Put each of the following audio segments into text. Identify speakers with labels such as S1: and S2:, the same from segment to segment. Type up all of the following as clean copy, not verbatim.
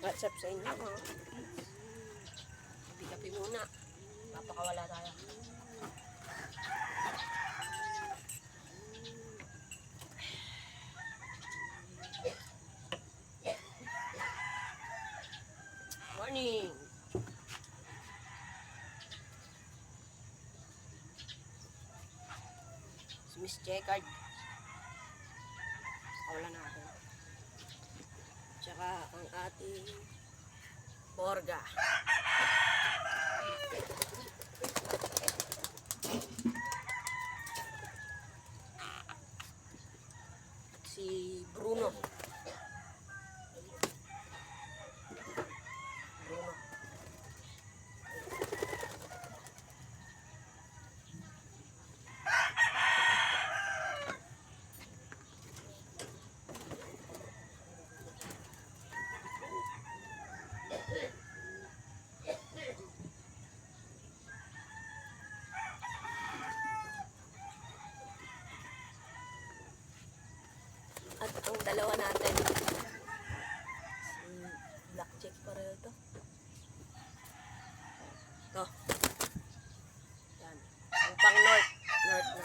S1: What's up sa inyo mga kapi muna. Papakawala tayo. Morning! Si Miss Checard. Pakawala natin. Tsaka ang ating Borga. Si Bruno. At ang dalawa natin, si Blackjack pareho to. Ito. Yan. Ang pang north natin.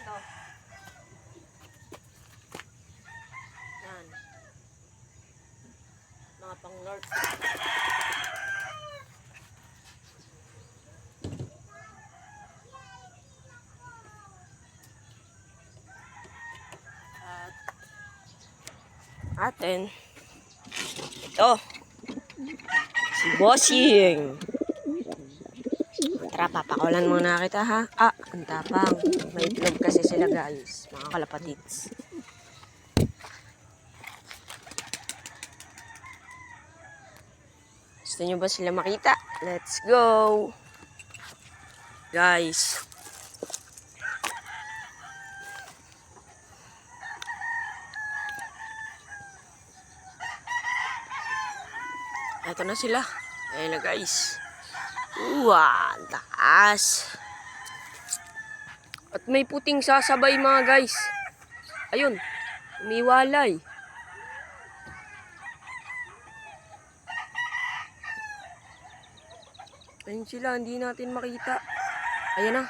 S1: Ito. Yan. Mga pang north. At atin ito si Bossing. Tara, papakawalan muna kita ha. Ang tapang, may itlog kasi sila guys, mga kalapatids. Gusto nyo ba sila makita? Let's go! Guys. Ito na sila. Ayan na guys. Ang taas. At may puting sasabay mga guys. Ayun. Umiwalay. Ayun sila, hindi natin makita. Ayan na.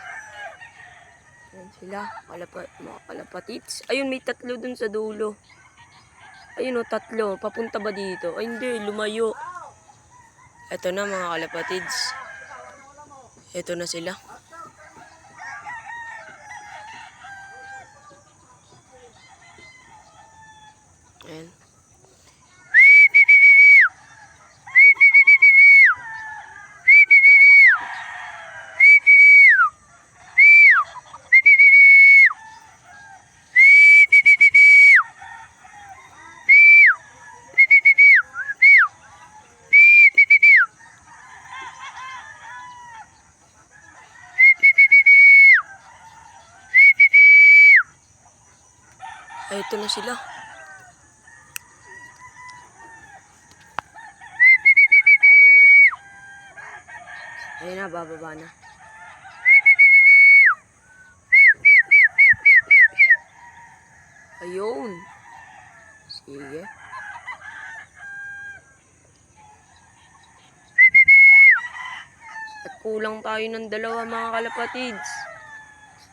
S1: Ayan sila, mga kalapatids. Ayun, may tatlo dun sa dulo. Ayun o, tatlo. Papunta ba dito? Ay hindi, lumayo. Ito na mga kalapatids. Ito na sila. Ayan. Ay, ito na sila. Ayun na, bababa na. Ayun. Sige. At kulang tayo ng dalawa mga kalapatids.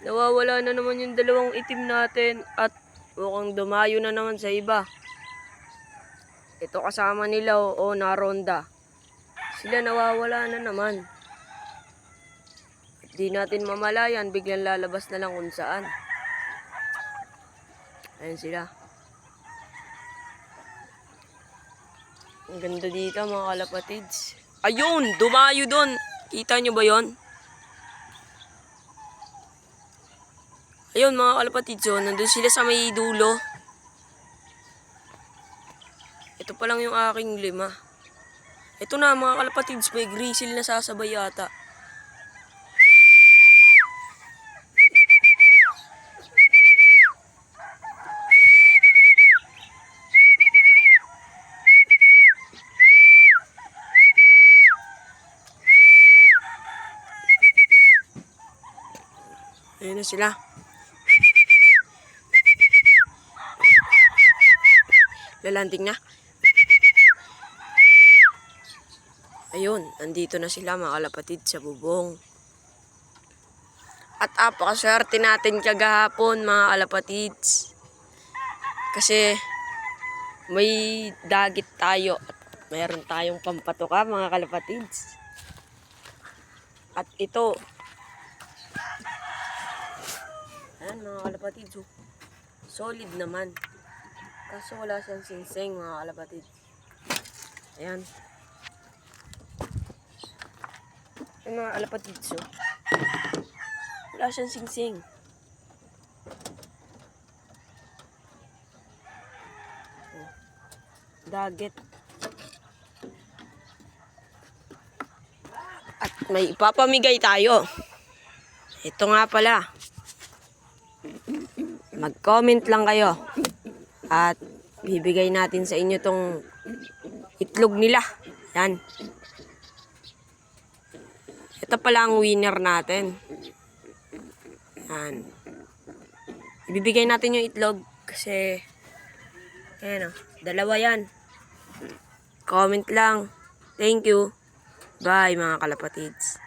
S1: Nawawala na naman yung dalawang itim natin at mukhang dumayo na naman sa iba. Ito kasama nila naronda. Sila nawawala na naman. At di natin mamalayan, biglang lalabas na lang kung saan. Ayan sila. Ang ganda dito mga kalapatids. Ayun! Dumayo doon! Kita nyo ba yon? Ayun mga kalapatids, nandun sila sa may dulo. Ito pa lang yung aking 5. Ito na mga kalapatids, may grizzle na sasabay yata. Ayun na sila. Lalanding na. Ayun, andito na sila mga kalapatid sa bubong. At apakaswerte natin kagahapon mga kalapatids. Kasi may dagit tayo at mayroon tayong pampatuka mga kalapatids. At ito, ayan mga kalapatids, solid naman. Kaso wala siyang singsing mga kalapatids. Ayan. Ayan mga kalapatids, wala siyang singsing. Dagat. At may ipapamigay tayo. Ito nga pala. Mag-comment lang kayo. At bibigay natin sa inyo tong itlog nila. Yan. Ito pala ang winner natin. Yan. Ibibigay natin yung itlog kasi ayan o, dalawa yan. Comment lang. Thank you. Bye mga kalapatids.